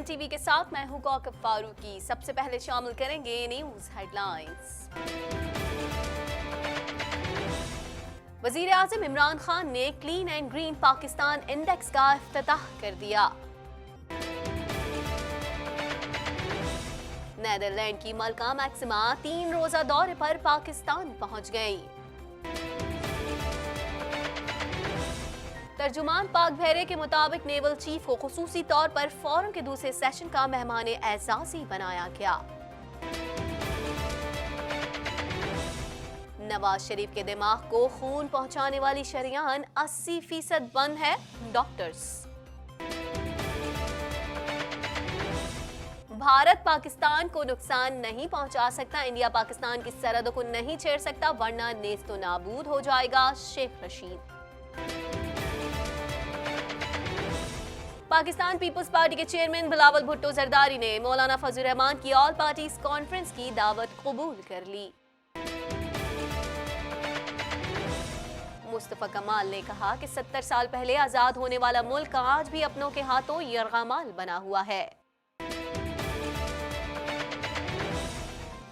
NN TV کے ساتھ میں ہوں کوکب فاروقی۔ سب سے پہلے شامل کریں گے نیوز ہیڈ لائنز۔ وزیر اعظم عمران خان نے clean and green Pakistan index کا افتتاح کر دیا۔ نیدرلینڈ کی ملکہ میکسما 3 روزہ دورے پر پاکستان پہنچ گئیں۔ ترجمان پاک بھیرے کے مطابق نیول چیف کو خصوصی طور پر فورم کے دوسرے سیشن کا مہمان اعزازی بنایا گیا۔ نواز شریف کے دماغ کو خون پہنچانے والی شریان 80% بند ہے، ڈاکٹرز۔ بھارت پاکستان کو نقصان نہیں پہنچا سکتا، انڈیا پاکستان کی سرحدوں کو نہیں چھیڑ سکتا ورنہ نیست و نابود ہو جائے گا، شیخ رشید۔ پاکستان پیپلز پارٹی کے چیئرمین بلاول بھٹو زرداری نے مولانا فضل الرحمان کی آل پارٹیز کانفرنس کی دعوت قبول کر لی۔ مصطفیٰ کمال نے کہا کہ 70 سال پہلے آزاد ہونے والا ملک آج بھی اپنوں کے ہاتھوں یرغمال بنا ہوا ہے۔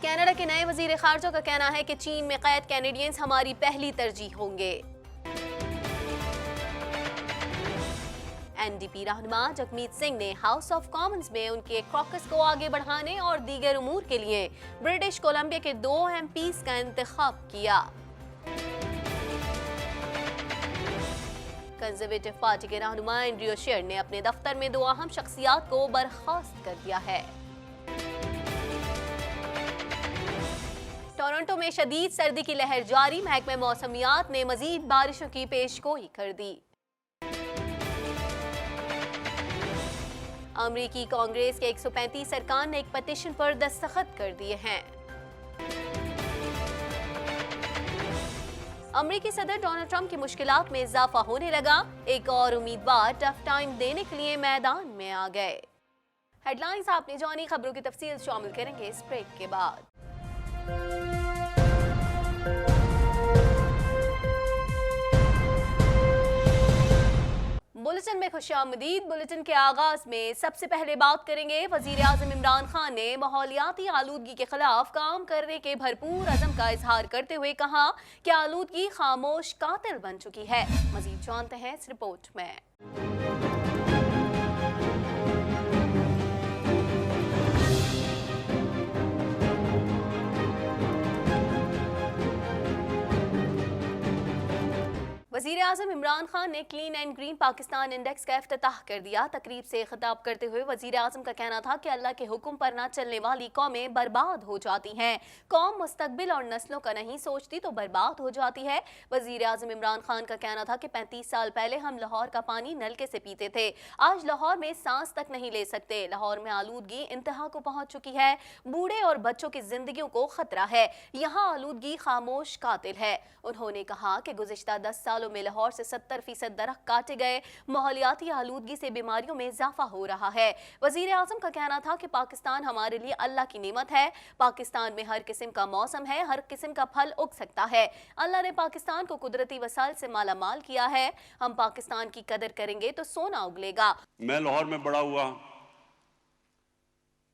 کینیڈا کے نئے وزیر خارجہ کا کہنا ہے کہ چین میں قید کینیڈینز ہماری پہلی ترجیح ہوں گے۔ NDP رہنما جگمیت سنگھ نے ہاؤس آف کامنز میں ان کے کاکس کو آگے بڑھانے اور دیگر امور کے لیے برٹش کولمبیا کے 2 MPs کا انتخاب کیا۔ کنزرویٹو پارٹی کے رہنما اینڈریو شیر نے اپنے دفتر میں 2 اہم شخصیات کو برخاست کر دیا ہے۔ ٹورنٹو میں شدید سردی کی لہر جاری، محکمہ موسمیات نے مزید بارشوں کی پیشگوئی کر دی۔ امریکی کانگریس کے 135 ارکان نے ایک پٹیشن پر دستخط کر دیے ہیں۔ امریکی صدر ڈونلڈ ٹرمپ کی مشکلات میں اضافہ ہونے لگا، ایک اور امیدوار ٹف ٹائم دینے کے لیے میدان میں آ گئے۔ ہیڈ لائنز آپ نے جانی، خبروں کی تفصیل شامل کریں گے اس بریک کے بعد۔ بلٹن میں خوش آمدید۔ بلٹن کے آغاز میں سب سے پہلے بات کریں گے وزیر اعظم عمران خان نے ماحولیاتی آلودگی کے خلاف کام کرنے کے بھرپور عزم کا اظہار کرتے ہوئے کہا کہ آلودگی خاموش قاتل بن چکی ہے۔ مزید جانتے ہیں اس رپورٹ میں۔ وزیر اعظم عمران خان نے clean and green Pakistan index کا افتتاح کر دیا۔ تقریب سے خطاب کرتے ہوئے وزیر اعظم کا کہنا تھا کہ اللہ کے حکم پر نہ چلنے والی قومیں برباد ہو جاتی ہیں، قوم مستقبل اور نسلوں کا نہیں سوچتی تو برباد ہو جاتی ہے۔ وزیر اعظم عمران خان کا کہنا تھا کہ 35 سال پہلے ہم لاہور کا پانی نلکے سے پیتے تھے، آج لاہور میں سانس تک نہیں لے سکتے۔ لاہور میں آلودگی انتہا کو پہنچ چکی ہے، بوڑھے اور بچوں کی زندگیوں کو خطرہ ہے، یہاں آلودگی خاموش قاتل ہے۔ انہوں نے کہا کہ گزشتہ 10 سالوں میں لاہور سے 70% درخت کاٹے گئے، ماحولیاتی آلودگی سے بیماریوں میں اضافہ ہو رہا ہے۔ وزیر اعظم کا کہنا تھا کہ پاکستان ہمارے لیے اللہ کی نعمت ہے، پاکستان میں ہر قسم کا موسم ہے، ہر قسم کا پھل اگ سکتا ہے، اللہ نے پاکستان کو قدرتی وسائل سے مالا مال کیا ہے، ہم پاکستان کی قدر کریں گے تو سونا اگلے گا۔ میں لاہور میں بڑا ہوا،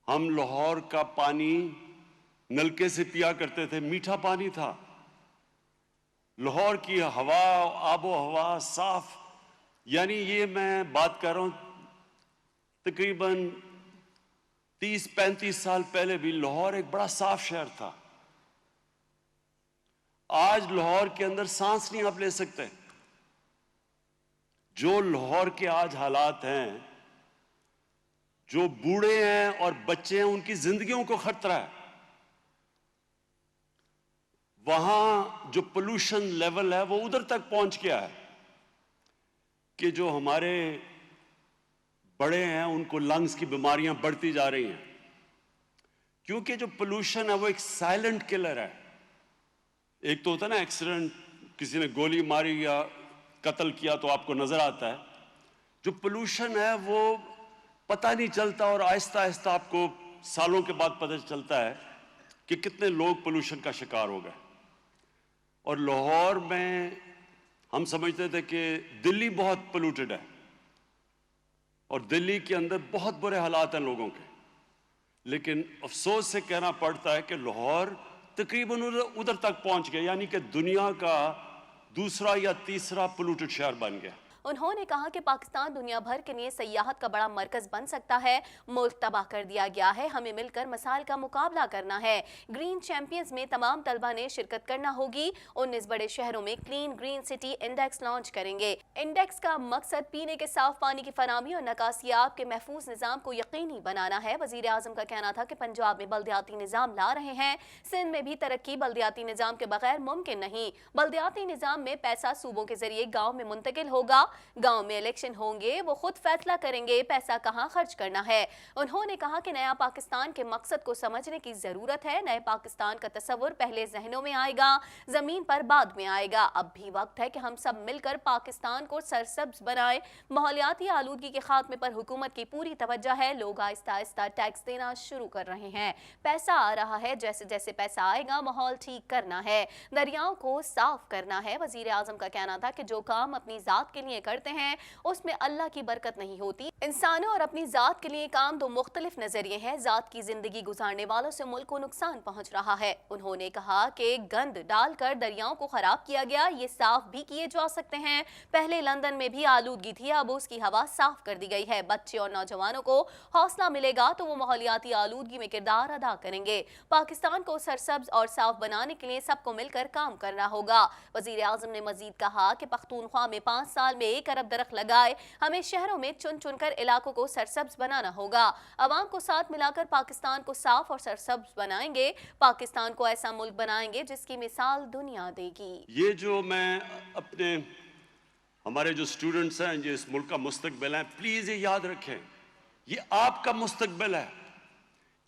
ہم لاہور کا پانی نلکے سے پیا کرتے تھے، میٹھا پانی تھا۔ لاہور کی ہوا، آب و ہوا صاف، یعنی یہ میں بات کر رہا ہوں تقریباً 30-35 سال پہلے بھی لاہور ایک بڑا صاف شہر تھا۔ آج لاہور کے اندر سانس نہیں آپ لے سکتے۔ جو لاہور کے آج حالات ہیں، جو بوڑھے ہیں اور بچے ہیں ان کی زندگیوں کو خطرہ ہے۔ وہاں جو پولوشن لیول ہے وہ ادھر تک پہنچ گیا ہے کہ جو ہمارے بڑے ہیں ان کو لنگز کی بیماریاں بڑھتی جا رہی ہیں، کیونکہ جو پولوشن ہے وہ ایک سائلنٹ کلر ہے۔ ایک تو ہوتا ہے نا ایکسیڈنٹ، کسی نے گولی ماری یا قتل کیا تو آپ کو نظر آتا ہے، جو پولوشن ہے وہ پتہ نہیں چلتا اور آہستہ آہستہ آپ کو سالوں کے بعد پتہ چلتا ہے کہ کتنے لوگ پولوشن کا شکار ہو گئے۔ اور لاہور میں ہم سمجھتے تھے کہ دلی بہت پولوٹڈ ہے، اور دلی کے اندر بہت برے حالات ہیں لوگوں کے، لیکن افسوس سے کہنا پڑتا ہے کہ لاہور تقریباً ادھر تک پہنچ گیا، یعنی کہ دنیا کا دوسرا یا تیسرا پولوٹڈ شہر بن گیا۔ انہوں نے کہا کہ پاکستان دنیا بھر کے لیے سیاحت کا بڑا مرکز بن سکتا ہے، ملک تباہ کر دیا گیا ہے، ہمیں مل کر مسائل کا مقابلہ کرنا ہے۔ گرین چیمپئنز میں تمام طلبہ نے شرکت کرنا ہوگی۔ 19 بڑے شہروں میں clean green city index launch کریں گے۔ انڈیکس کا مقصد پینے کے صاف پانی کی فراہمی اور نکاسیاب کے محفوظ نظام کو یقینی بنانا ہے۔ وزیر اعظم کا کہنا تھا کہ پنجاب میں بلدیاتی نظام لا رہے ہیں، سندھ میں بھی ترقی بلدیاتی نظام کے بغیر ممکن نہیں۔ بلدیاتی نظام میں پیسہ صوبوں کے ذریعے گاؤں میں منتقل ہوگا، گاؤں میں الیکشن ہوں گے، وہ خود فیصلہ کریں گے پیسہ کہاں خرچ کرنا ہے۔ انہوں نے کہا کہ نیا پاکستان کے مقصد کو سمجھنے کی ضرورت ہے، نئے پاکستان کا تصور پہلے ذہنوں میں آئے گا، زمین پر بعد میں آئے گا۔ اب بھی وقت ہے کہ ہم سب مل کر پاکستان کو سرسبز بنائیں۔ ماحولیاتی آلودگی کے خاتمے پر حکومت کی پوری توجہ ہے، لوگ آہستہ آہستہ ٹیکس دینا شروع کر رہے ہیں، پیسہ آ رہا ہے، جیسے جیسے پیسہ آئے گا ماحول ٹھیک کرنا ہے، دریاؤں کو صاف کرنا ہے۔ وزیر اعظم کا کہنا تھا کہ جو کام اپنی ذات کے لیے کرتے ہیں اس میں اللہ کی برکت نہیں ہوتی۔ انسانوں اور اپنی ذات کے لیے کام دو مختلف نظریے ہیں، ذات کی زندگی گزارنے والوں سے ملک کو نقصان پہنچ رہا ہے۔ انہوں نے کہا کہ گند ڈال کر دریاؤں کو خراب کیا گیا، یہ صاف بھی کیے جا سکتے ہیں۔ پہلے لندن میں بھی آلودگی تھی، اب اس کی ہوا صاف کر دی گئی ہے۔ بچے اور نوجوانوں کو حوصلہ ملے گا تو وہ ماحولیاتی آلودگی میں کردار ادا کریں گے۔ پاکستان کو سرسبز اور صاف بنانے کے لیے سب کو مل کر کام کرنا ہوگا۔ وزیر اعظم نے مزید کہا کہ پختونخوا میں 5 سال میں 1 ارب درخت لگائے، ہمیں شہروں میں چن چن کر علاقوں کو سرسبز بنانا ہوگا۔ عوام کو ساتھ ملا کر پاکستان کو صاف اور سرسبز بنائیں گے، پاکستان کو ایسا ملک بنائیں گے جس کی مثال دنیا دے گی۔ یہ جو میں اپنے ہمارے جو سٹوڈنٹس ہیں جو اس ملک کا مستقبل ہیں، پلیز یہ یاد رکھیں، یہ آپ کا مستقبل ہے،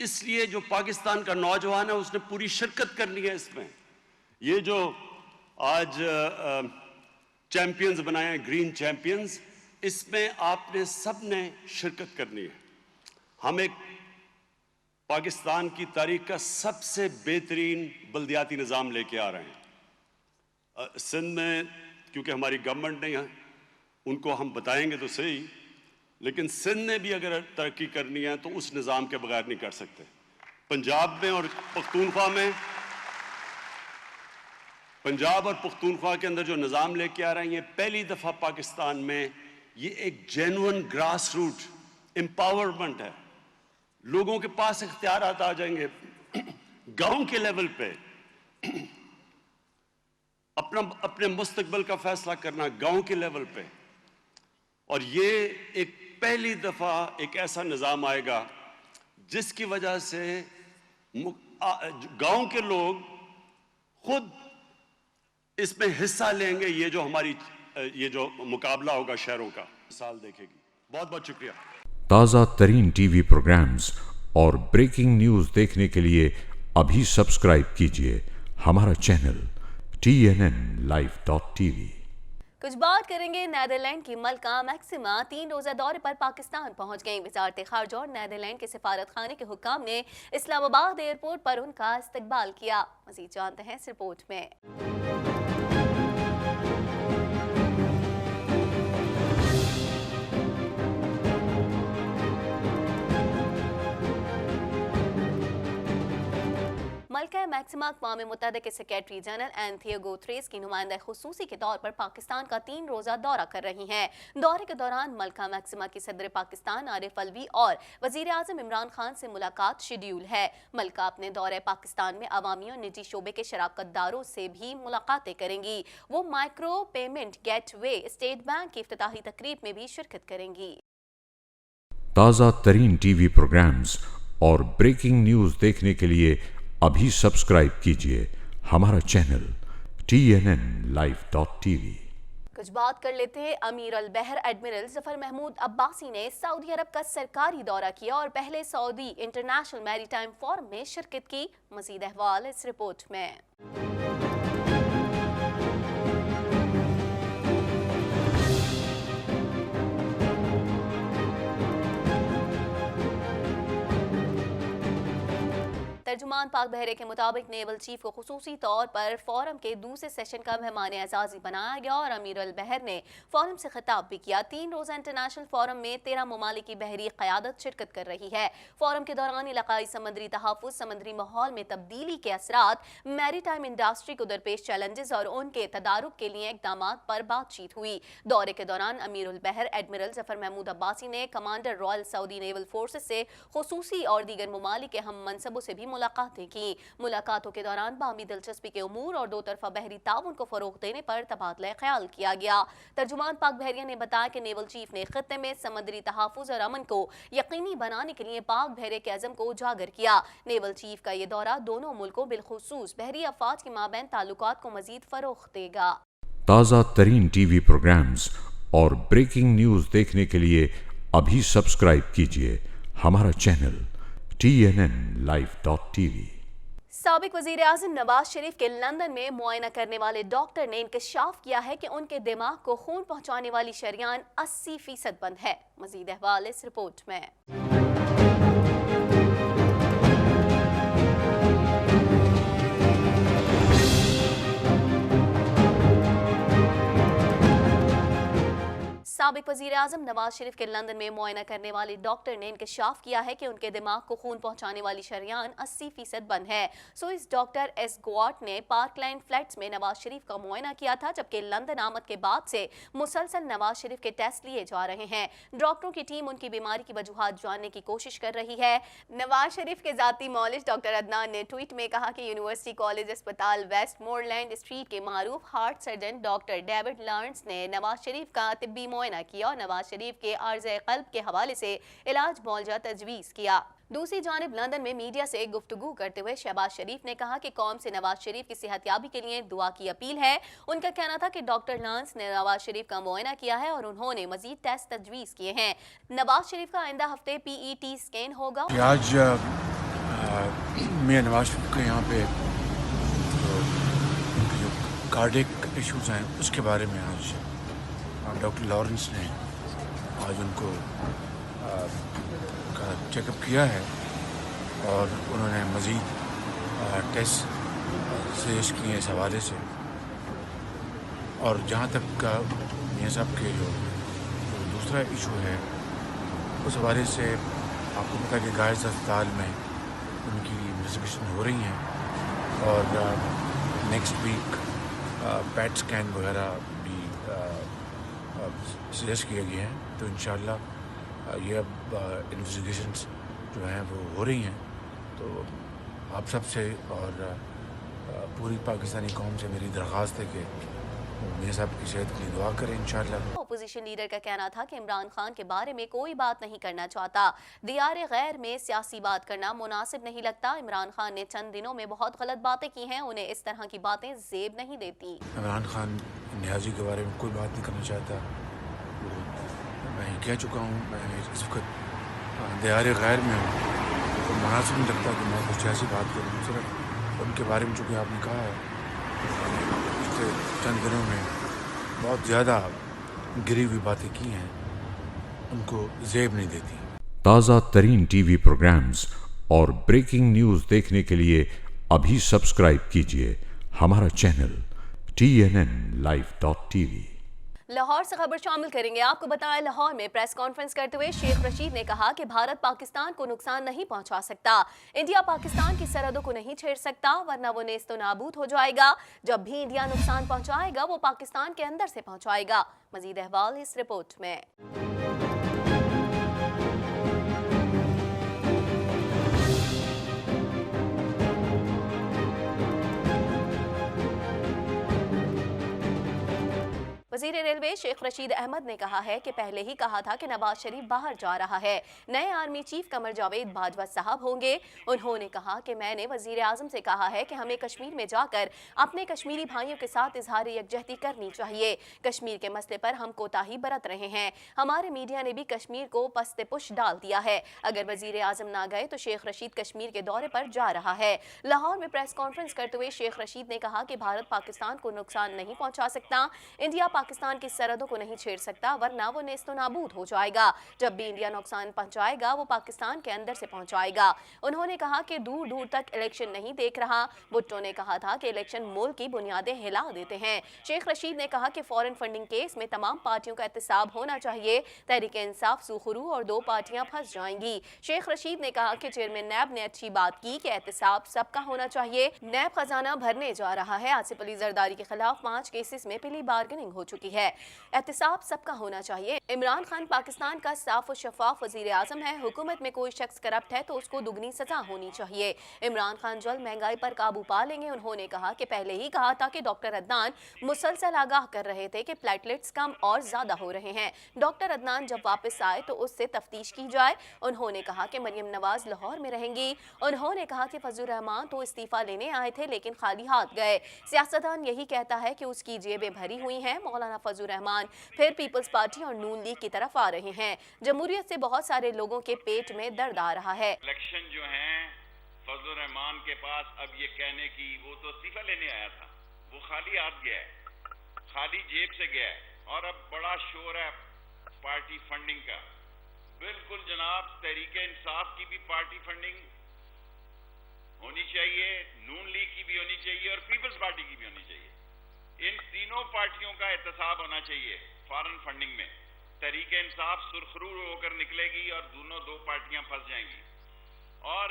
اس لیے جو پاکستان کا نوجوان ہے اس نے پوری شرکت کرنی ہے اس میں۔ یہ جو آج چیمپئنز بنائے ہیں، گرین چیمپئنز، اس میں آپ نے سب نے شرکت کرنی ہے۔ ہم ایک پاکستان کی تاریخ کا سب سے بہترین بلدیاتی نظام لے کے آ رہے ہیں۔ سندھ میں کیونکہ ہماری گورنمنٹ نہیں ہے، ان کو ہم بتائیں گے تو صحیح، لیکن سندھ نے بھی اگر ترقی کرنی ہے تو اس نظام کے بغیر نہیں کر سکتے۔ پنجاب میں اور پختونخوا میں، پنجاب اور پختونخوا کے اندر جو نظام لے کے آ رہے ہیں، یہ پہلی دفعہ پاکستان میں یہ ایک جینون گراس روٹ امپاورمنٹ ہے۔ لوگوں کے پاس اختیارات آ جائیں گے، گاؤں کے لیول پہ اپنے مستقبل کا فیصلہ کرنا، گاؤں کے لیول پہ۔ اور یہ ایک پہلی دفعہ ایک ایسا نظام آئے گا جس کی وجہ سے گاؤں کے لوگ خود اس میں حصہ لیں گے۔ یہ جو مقابلہ ہوگا شہروں کا، مثال دیکھے گی۔ بہت بہت شکریہ۔ تازہ ترین ٹی وی پروگرامز اور بریکنگ نیوز دیکھنے کے لیے ابھی سبسکرائب کیجیے ہمارا چینل TNNLive.tv۔ کچھ بات کریں گے نیدرلینڈ کی ملکہ میکسیما 3 روزہ دورے پر پاکستان پہنچ گئیں۔ وزارت خارجہ اور نیدرلینڈ کے سفارت خانے کے حکام نے اسلام آباد ایئرپورٹ پر ان کا استقبال کیا۔ مزید جانتے ہیں اس رپورٹ میں۔ ملکہ میکسیما اقوام متحدہ کے سیکریٹری جنرل اینتھونیو گوتریس کی نمائندہ خصوصی کے طور پر پاکستان کا 3 روزہ دورہ کر رہی ہیں۔ دورے کے دوران ملکہ میکسیما کی صدر پاکستان عارف الوی اور وزیر اعظم عمران خان سے ملاقات شیڈیول ہے۔ ملکہ اپنے دورے پاکستان میں عوامی اور نجی شعبے کے شراکت داروں سے بھی ملاقاتیں کریں گی۔ وہ مائکرو پیمنٹ گیٹ وے اسٹیٹ بینک کی افتتاحی تقریب میں بھی شرکت کریں گی۔ تازہ ترین ٹی وی پروگرامز اور بریکنگ نیوز دیکھنے کے لیے ابھی سبسکرائب کیجیے ہمارا چینل TNNLive.tv۔ کچھ بات کر لیتے ہیں امیر البحر ایڈمرل ظفر محمود عباسی نے سعودی عرب کا سرکاری دورہ کیا اور پہلے سعودی انٹرنیشنل میری ٹائم فورم میں شرکت کی۔ مزید احوال اس رپورٹ میں۔ तर्जुमान पाक बहरे के मुताबिक नेवल चीफ को खुसूसी तौर पर फोरम के दूसरे सेशन का मेहमान एजाजी बनाया गया और अमीर अल बहर ने फोरम से खिताब भी किया। 3 रोज़ा इंटरनेशनल फोरम में 13 ममालिक की बहरी क़यादत शिरकत कर रही है। फोरम के दौरान इलाकाई समंदरी तहफ़्फ़ुज़, समंदरी माहौल में तब्दीली के असरात, मैरीटाइम इंडस्ट्री को दरपेश चैलेंजेस और उनके तदारुक के लिए इक़दामात पर बातचीत हुई। दौरे के दौरान अमीर उल बहर एडमिरल ज़फ़र महमूद अब्बासी ने commander royal Saudi naval forces से खुसूसी और दीगर ममालिक के हम मनसबों से भी मुलाकातें की। मुलाकातों के दौरान बामी दिलचस्पी के उमूर और दो तरफा बहरी ताउन को फरोग़ देने पर तबादला ख्याल किया गया। तर्जुमान पाक बहरिया ने बताया कि नेवल चीफ ने खित्ते में समंदरी तहफ़्फ़ुज़ और अमन को यकीनी बनाने के लिए पाक बहरे के अज़म को उजागर किया। नेवल चीफ का ये दौरा दोनों मुल्कों बिलखुसूस बहरी अफ़वाज के माबैन ताल्लुकात को मज़ीद फ़रोग़ देगा। ताज़ा तरीन टीवी प्रोग्राम्स और ब्रेकिंग न्यूज़ देखने के लिए अभी सब्सक्राइब कीजिए हमारा चैनल TNNlive.tv। साबिक वज़ीर आज़म नवाज शरीफ के लंदन में मुआयना करने वाले डॉक्टर ने इंकशाफ किया है कि उनके दिमाग को खून पहुंचाने वाली शरियान 80% बंद है। मज़ीद अहवाल इस रिपोर्ट में। साबिक वज़ीर आज़म नवाज शरीफ के लंदन में मुआयना करने वाले डॉक्टर ने इंकशाफ किया है कि उनके दिमाग को खून पहुंचाने वाली शरियान 80% बंद है। इस डॉक्टर एस गोआट ने पार्कलैंड फ्लैट्स में नवाज शरीफ का मुआयना किया था, जबकि लंदन आमद के बाद से मुसलसल नवाज शरीफ के टेस्ट लिए जा रहे हैं। डॉक्टरों की टीम उनकी बीमारी की वजूहात जानने की कोशिश कर रही है। नवाज शरीफ के जाती मौलिज डॉक्टर अदनान ने ट्वीट में कहा कि यूनिवर्सिटी कॉलेज अस्पताल वेस्ट मोरलैंड स्ट्रीट के मारूफ heart surgeon doctor David Lawrence ने नवाज शरीफ का तिब्बी मुआयना किया और नवाज शरीफ के अर्ज़े क़ल्ब के हवाले से इलाज मौलजा तजवीज़ किया। दूसरी जानिब लंदन में मीडिया से गुफ्तगू करते हुए शहबाज शरीफ ने कहा कि कौम से नवाज शरीफ की सेहतयाबी के लिए दुआ की अपील है। उनका कहना था कि डॉक्टर लॉरेंस ने नवाज शरीफ का मुआयना किया है और उन्होंने मजीद टेस्ट तजवीज़ किए हैं। नवाज शरीफ का आइंदा हफ्ते PET स्कैन होगा। आज मैं नवाज शरीफ के यहाँ पे उनके जो कार्डिक इश्यूज़ हैं उसके बारे में आज डॉक्टर लॉरेंस ने आज उनको का चेकअप किया है और उन्होंने मज़ीद टेस्ट सजेस्ट किए इस हवाले से। और जहाँ तक मियाँ साहब के जो दूसरा इशू है उस हवाले से आपको पता है कि गायज अस्पताल में उनकी इन्वेस्टिगेशन हो रही हैं और नेक्स्ट वीक पैट स्कैन वगैरह भी सजेस्ट किए गए हैं। तो इंशाअल्लाह ये अब इन्वेस्टिगेशंस जो हैं वो हो रही हैं। तो आप सब से और पूरी पाकिस्तानी कौम से मेरी दरख्वास्त है कि मियाँ साहब की सेहत के लिए दुआ करें इंशाअल्लाह। अपोजिशन लीडर का कहना था कि इमरान खान के बारे में कोई बात नहीं करना चाहता। दियार गैर में सियासी बात करना मुनासिब नहीं लगता। इमरान खान ने चंद दिनों में बहुत गलत बातें की हैं, उन्हें इस तरह की बातें जेब नहीं देती। इमरान खान न्याजी के बारे में कोई बात नहीं करना चाहता। मैं कह चुका हूँ, मैं इस वक्त दियार गैर में हूँ, तो मुनासिब नहीं लगता कि मैं कुछ ऐसी बात करूँ। सिर्फ उनके बारे में चूँकि आपने कहा है पिछले चंद दिनों में बहुत ज़्यादा गिरी हुई बातें की हैं, उनको जेब नहीं देती। ताज़ा तरीन टीवी प्रोग्राम्स और ब्रेकिंग न्यूज़ देखने के लिए अभी सब्सक्राइब कीजिए हमारा चैनल TNNlive.tv। लाहौर से खबर शामिल करेंगे। आपको बताएं, लाहौर में प्रेस कॉन्फ्रेंस करते हुए शेख रशीद ने कहा कि भारत पाकिस्तान को नुकसान नहीं पहुंचा सकता। इंडिया पाकिस्तान की सरहदों को नहीं छेड़ सकता, वरना वो नेस्तो नाबूद हो जाएगा। जब भी इंडिया नुकसान पहुंचाएगा वो पाकिस्तान के अंदर से पहुंचाएगा। मजीद अहवाल इस रिपोर्ट में। वज़ीर रेलवे शेख रशीद अहमद ने कहा है कि पहले ही कहा था कि नवाज शरीफ बाहर जा रहा है। नए आर्मी चीफ कमर जावेद बाजवा साहब होंगे। उन्होंने कहा कि मैंने वज़ीर आज़म से कहा है कि हमें कश्मीर में जाकर अपने कश्मीरी भाइयों के साथ इजहार यकजहती करनी चाहिए। कश्मीर के मसले पर हम कोताही बरत रहे हैं। हमारे मीडिया ने भी कश्मीर को पस्ते पुश डाल दिया है। अगर वज़ीर आज़म ना गए तो शेख रशीद कश्मीर के दौरे पर जा रहा है। लाहौर में प्रेस कॉन्फ्रेंस करते हुए शेख रशीद ने कहा कि भारत पाकिस्तान को नुकसान नहीं पहुंचा सकता। इंडिया पाकिस्तान की सरहदों को नहीं छेड़ सकता, वरना वो नेस्तो नाबूद हो जाएगा। जब भी इंडिया नुकसान पहुंचाएगा वो पाकिस्तान के अंदर से पहुंचाएगा। उन्होंने कहा कि दूर दूर तक इलेक्शन नहीं देख रहा। भुट्टो ने कहा था कि इलेक्शन मुल्क की बुनियादें हिला देते हैं। शेख रशीद ने कहा कि फॉरेन फंडिंग केस में तमाम पार्टियों का एहतसाब होना चाहिए। तहरीक इंसाफ सुखरू और 2 पार्टियां फंस जाएंगी। शेख रशीद ने कहा कि चेयरमैन नैब ने अच्छी बात की कि एहतसाब सबका होना चाहिए। नैब खजाना भरने जा रहा है। आसिफ अली जरदारी के खिलाफ 5 केसेस में प्ली बार्गेनिंग हो चुकी है। एहतसाब सबका होना चाहिए। इमरान खान पाकिस्तान का साफ और शफाफ वजीर आजम है। हुकूमत में कोई शख्स करप्ट है तो उसको दुगनी सजा होनी चाहिए। इमरान खान जल्द महंगाई पर काबू पा लेंगे। उन्होंने कहा कि पहले ही कहा था कि डॉक्टर अदनान मुसलसल आगाह कर रहे थे कि प्लेटलेट्स कम और ज्यादा हो रहे हैं। डॉक्टर अदनान जब वापस आए तो उससे तफ्तीश की जाए। उन्होंने कहा कि मरियम नवाज लाहौर में रहेंगी। उन्होंने कहा कि फजलुर रहमान तो इस्तीफा लेने आए थे लेकिन खाली हाथ गए। सियासतदान यही कहता है कि उसकी जेबें भरी हुई हैं। मौलाना फजलुर रहमान फिर पीपल्स पार्टी और नून लीग की तरफ आ रहे हैं। जमहूरियत से बहुत सारे लोगों के पेट में दर्द आ रहा है। इलेक्शन जो है फजलुर रहमान के पास अब ये कहने की, वो तो इस्तीफा लेने आया था, वो खाली हाथ गया है, खाली जेब से गया है। और अब बड़ा शोर है पार्टी फंडिंग का। बिल्कुल जनाब, तहरीक इंसाफ की भी पार्टी फंडिंग होनी चाहिए, नून लीग की भी होनी चाहिए और पीपल्स पार्टी की भी होनी चाहिए। इन तीनों पार्टियों का एहतसाब होना चाहिए फॉरेन फंडिंग में। तहरीक इंसाफ सुरखरू होकर निकलेगी और दोनों 2 पार्टियां फंस जाएंगी। और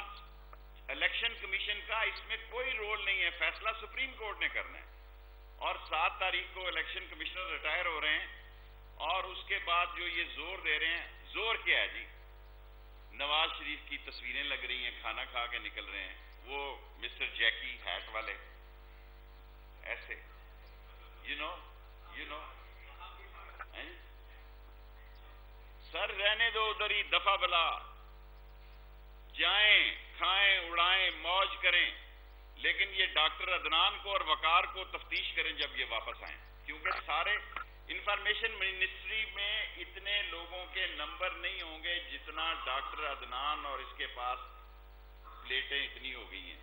इलेक्शन कमीशन का इसमें कोई रोल नहीं है, फैसला सुप्रीम कोर्ट ने करना है। और 7 तारीख को इलेक्शन कमिश्नर रिटायर हो रहे हैं और उसके बाद जो ये जोर दे रहे हैं, जोर क्या है जी? नवाज शरीफ की तस्वीरें लग रही हैं, खाना खा के निकल रहे हैं, वो मिस्टर जैकी हैट वाले ऐसे, यू नो सर रहने दो उधर ही, दफा बला, जाएं खाएं उड़ाएं मौज करें, लेकिन ये डॉक्टर अदनान को और वकार को तफ्तीश करें जब ये वापस आए, क्योंकि सारे इंफॉर्मेशन मिनिस्ट्री में इतने लोगों के नंबर नहीं होंगे जितना डॉक्टर अदनान और इसके पास प्लेटें इतनी हो गई हैं।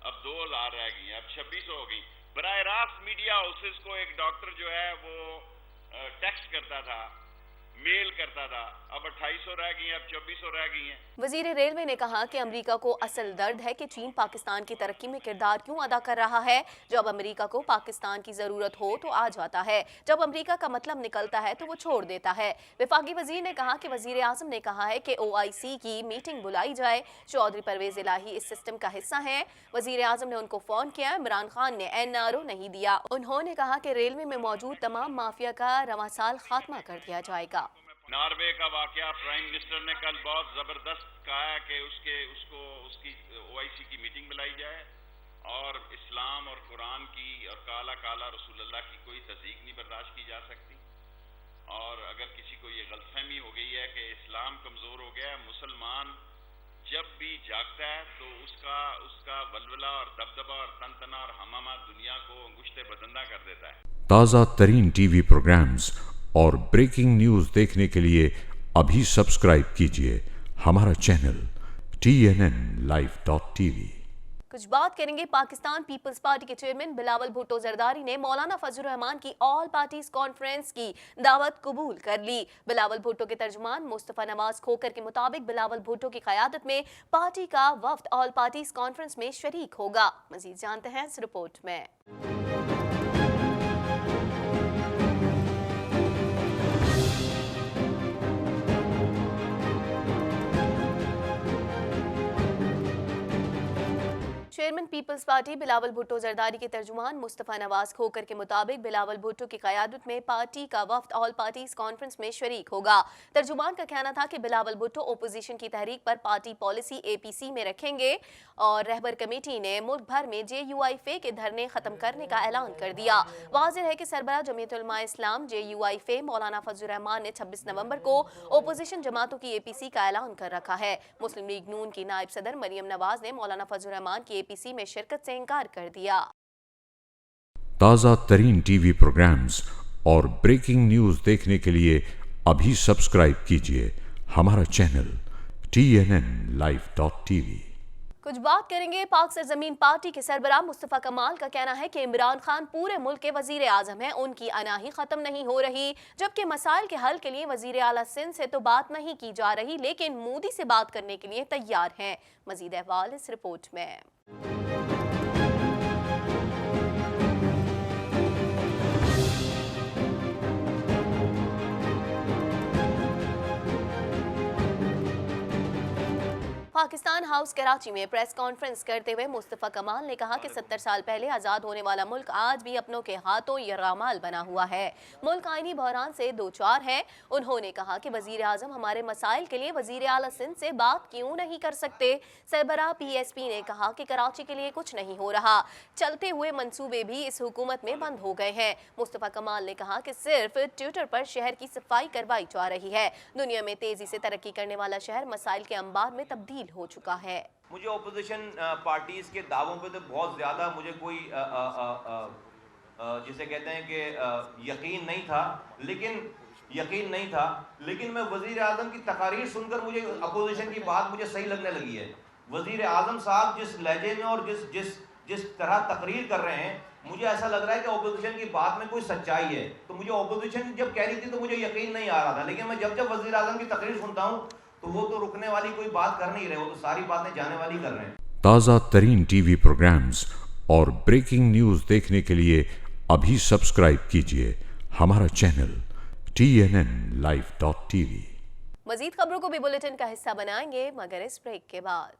अब 2000 रह गई हैं, अब 2600 हो गई। बराह रास्त मीडिया हाउसेस को एक डॉक्टर जो है वो टेक्स्ट करता था, मेल करता था, अब 2800 रह गई हैं, अब 2400 रह गई हैं। वजीर रेलवे ने कहा कि अमेरिका को असल दर्द है कि चीन पाकिस्तान की तरक्की में किरदार क्यों अदा कर रहा है। जब अमेरिका को पाकिस्तान की जरूरत हो तो आ जाता है, जब अमेरिका का मतलब निकलता है तो वो छोड़ देता है। वफाकी वजीर ने कहा कि वजीर आजम ने कहा है कि OIC की मीटिंग बुलाई जाए। चौधरी परवेज इलाही इस सिस्टम का हिस्सा हैं। वजीर आजम ने उनको फोन किया, इमरान खान ने NRO नहीं दिया। उन्होंने कहा कि रेलवे में मौजूद तमाम माफिया का रवां साल खात्मा कर दिया जाएगा। नॉर्वे का वाकया प्राइम मिनिस्टर ने कल बहुत जबरदस्त कहा कि उसकी OIC की मीटिंग बुलाई जाए और इस्लाम और कुरान की और काला काला रसूलुल्लाह की कोई तस्दीक नहीं बर्दाश्त की जा सकती। और अगर किसी को ये गलतफहमी हो गई है कि इस्लाम कमजोर हो गया है, मुसलमान जब भी जागता है तो उसका वलवला और दबदबा और तनतना और हमामा दुनिया को अंगुश्ते बदंदा कर देता है। ताज़ा तरीन टीवी प्रोग्राम्स और ब्रेकिंग न्यूज़ देखने के लिए अभी सब्सक्राइब कीजिए हमारा चैनल TNNlive.tv। कुछ बात करेंगे पाकिस्तान पीपल्स पार्टी के चेयरमैन बिलावल भुट्टो जरदारी ने मौलाना फजलुर रहमान की ऑल पार्टीज कॉन्फ्रेंस की दावत कबूल कर ली। बिलावल भुट्टो के तर्जुमान मुस्तफा नवाज खोकर के मुताबिक बिलावल भुट्टो की क़यादत में पार्टी का वफ्द ऑल पार्टीज कॉन्फ्रेंस में शरीक होगा। मजीद जानते हैं इस रिपोर्ट में। Chairman Peoples Party Bilawal Bhutto Zardari के तर्जुमान मुस्तफा नवाज खोकर के मुताबिक बिलावल भुट्टो की क़यादत में पार्टी का वफ्द ऑल पार्टीज कॉन्फ्रेंस में शरीक होगा। तर्जुमान का कहना था कि बिलावल भुट्टो ओपोजिशन की तहरीक पर पार्टी पॉलिसी APC में रखेंगे और रहबर कमेटी ने मुल्क भर में JUIFA के धरने खत्म करने का ऐलान कर दिया। वाज़ेह है कि सरबराह जमीयत उलमा इस्लाम JUIFA मौलाना फजलुर रहमान ने 26 नवंबर को ओपोजिशन जमातों की APC का ऐलान कर रखा है। मुस्लिम लीग नून की नायब सदर मरियम नवाज ने मौलाना फजलुर रहमान की APC में शिरकत से इनकार कर दिया। ताज़ा तरीन टीवी प्रोग्राम्स और ब्रेकिंग न्यूज़ देखने के लिए अभी सब्सक्राइब कीजिए हमारा चैनल TNNlive.tv। कुछ बात करेंगे पाक सरजमीन पार्टी के सरबराह मुस्तफ़ा कमाल का कहना है कि इमरान खान पूरे मुल्क के वजीर आजम हैं, उनकी अनाही ख़त्म नहीं हो रही, जबकि मसाइल के हल के लिए वजीर आला सिंध से तो बात नहीं की जा रही लेकिन मोदी से बात करने के लिए तैयार हैं। मजीद अहवाल इस रिपोर्ट में। पाकिस्तान हाउस कराची में प्रेस कॉन्फ्रेंस करते हुए मुस्तफ़ा कमाल ने कहा कि 70 साल पहले आज़ाद होने वाला मुल्क आज भी अपनों के हाथों यरगमाल बना हुआ है। मुल्क आईनी बहरान से दो चार है। उन्होंने कहा कि वज़ीर आज़म हमारे मसाइल के लिए वज़ीर आला सिंध से बात क्यों नहीं कर सकते। सरबराह PSP ने कहा कि कराची के लिए कुछ नहीं हो रहा, चलते हुए मंसूबे भी इस हुकूमत में बंद हो गए हैं। मुस्तफ़ा कमाल ने कहा कि सिर्फ ट्विटर पर शहर की सफाई करवाई जा रही है। दुनिया में तेजी से तरक्की करने वाला शहर मसाइल के अंबार में तब्दील हो चुका है। मुझे अपोजिशन पार्टीज़ के दावों पे तो बहुत ज़्यादा मुझे कोई जिसे कहते हैं कि यकीन नहीं था, लेकिन मैं वज़ीर आज़म की तकारीर सुनकर मुझे अपोजिशन की बात मुझे सही लगने लगी है। वज़ीर आज़म साहब जिस लहजे में और जिस तरह तकरीर कर रहे हैं, मुझे ऐसा लग रहा है कि अपोजिशन की बात में कोई सच्चाई है। तो मुझे अपोजिशन जब कह रही थी तो मुझे यकीन नहीं आ रहा था, लेकिन मैं जब वज़ीर आज़म की तकरीर सुनता हूँ तो वो तो रुकने वाली कोई बात कर नहीं रहे, वो तो सारी बातें जाने वाली कर रहे हैं। ताज़ा तरीन टीवी प्रोग्राम्स और ब्रेकिंग न्यूज़ देखने के लिए अभी सब्सक्राइब कीजिए हमारा चैनल TNNlive.tv। मजीद खबरों को भी बुलेटिन का हिस्सा बनाएंगे मगर इस ब्रेक के बाद।